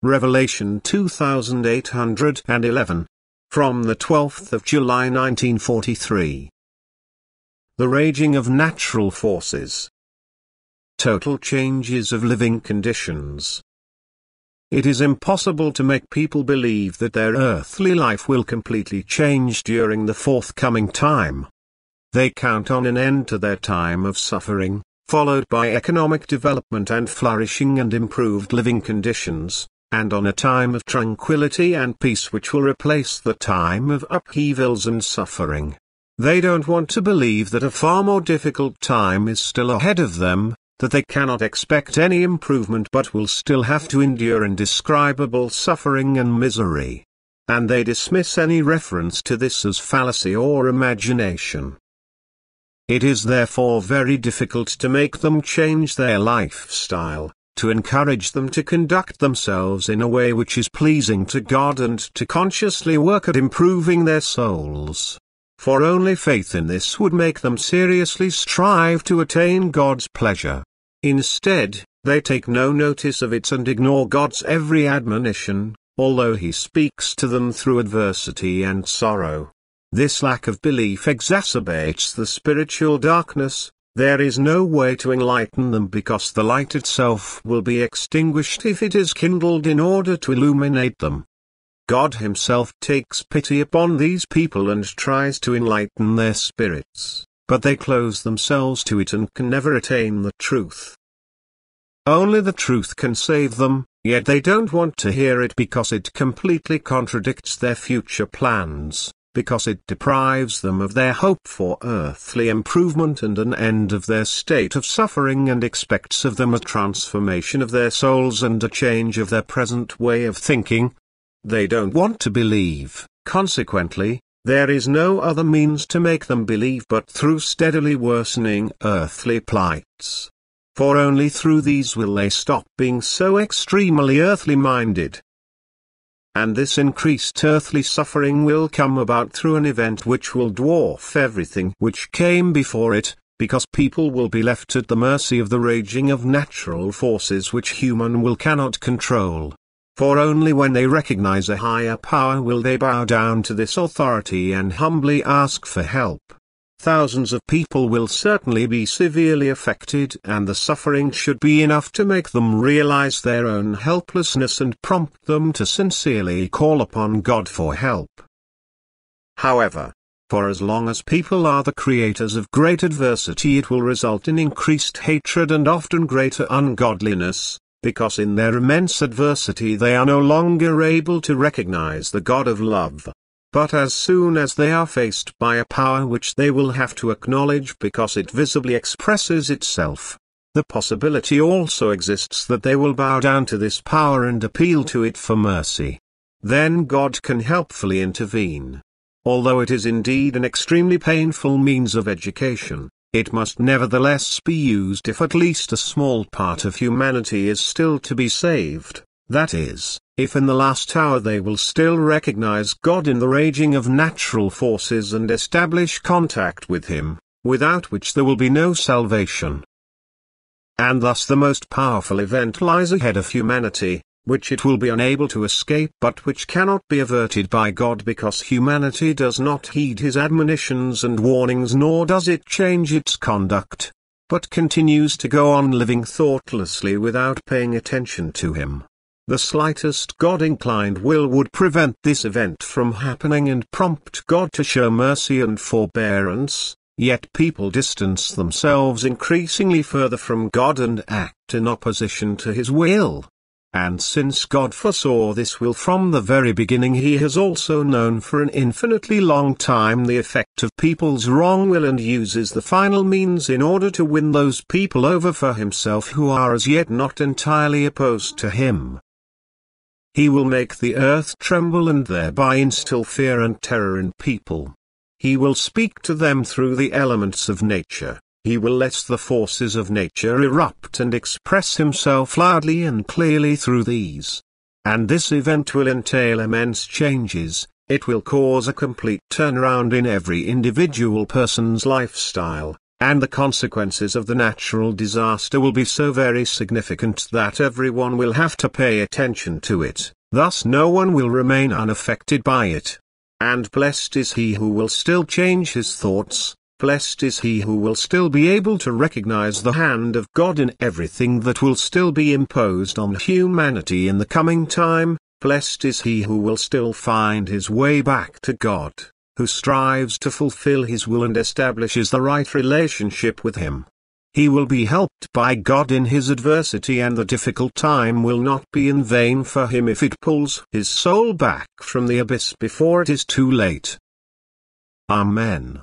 Revelation 2811. From the 12th of July 1943. The raging of natural forces. Total changes of living conditions. It is impossible to make people believe that their earthly life will completely change during the forthcoming time. They count on an end to their time of suffering, followed by economic development and flourishing and improved living conditions, and on a time of tranquility and peace which will replace the time of upheavals and suffering. They don't want to believe that a far more difficult time is still ahead of them, that they cannot expect any improvement but will still have to endure indescribable suffering and misery. And they dismiss any reference to this as fallacy or imagination. It is therefore very difficult to make them change their lifestyle, to encourage them to conduct themselves in a way which is pleasing to God and to consciously work at improving their souls. For only faith in this would make them seriously strive to attain God's pleasure. Instead, they take no notice of it and ignore God's every admonition, although He speaks to them through adversity and sorrow. This lack of belief exacerbates the spiritual darkness. There is no way to enlighten them because the light itself will be extinguished if it is kindled in order to illuminate them. God Himself takes pity upon these people and tries to enlighten their spirits, but they close themselves to it and can never attain the truth. Only the truth can save them, yet they don't want to hear it because it completely contradicts their future plans, because it deprives them of their hope for earthly improvement and an end of their state of suffering and expects of them a transformation of their souls and a change of their present way of thinking. They don't want to believe, consequently, there is no other means to make them believe but through steadily worsening earthly plights. For only through these will they stop being so extremely earthly minded. And this increased earthly suffering will come about through an event which will dwarf everything which came before it, because people will be left at the mercy of the raging of natural forces which human will cannot control. For only when they recognize a higher power will they bow down to this authority and humbly ask for help. Thousands of people will certainly be severely affected and the suffering should be enough to make them realize their own helplessness and prompt them to sincerely call upon God for help. However, for as long as people are the creators of great adversity it will result in increased hatred and often greater ungodliness, because in their immense adversity they are no longer able to recognize the God of love. But as soon as they are faced by a power which they will have to acknowledge because it visibly expresses itself, the possibility also exists that they will bow down to this power and appeal to it for mercy. Then God can helpfully intervene. Although it is indeed an extremely painful means of education, it must nevertheless be used if at least a small part of humanity is still to be saved, that is, if in the last hour they will still recognize God in the raging of natural forces and establish contact with Him, without which there will be no salvation. And thus the most powerful event lies ahead of humanity, which it will be unable to escape but which cannot be averted by God because humanity does not heed His admonitions and warnings nor does it change its conduct, but continues to go on living thoughtlessly without paying attention to Him. The slightest God-inclined will would prevent this event from happening and prompt God to show mercy and forbearance, yet people distance themselves increasingly further from God and act in opposition to His will. And since God foresaw this will from the very beginning He has also known for an infinitely long time the effect of people's wrong will and uses the final means in order to win those people over for Himself who are as yet not entirely opposed to Him. He will make the earth tremble and thereby instill fear and terror in people. He will speak to them through the elements of nature. He will let the forces of nature erupt and express Himself loudly and clearly through these. And this event will entail immense changes. It will cause a complete turnaround in every individual person's lifestyle, and the consequences of the natural disaster will be so very significant that everyone will have to pay attention to it, thus no one will remain unaffected by it. And blessed is he who will still change his thoughts, blessed is he who will still be able to recognize the hand of God in everything that will still be imposed on humanity in the coming time, blessed is he who will still find his way back to God, who strives to fulfill his will and establishes the right relationship with him. He will be helped by God in his adversity, and the difficult time will not be in vain for him if it pulls his soul back from the abyss before it is too late. Amen.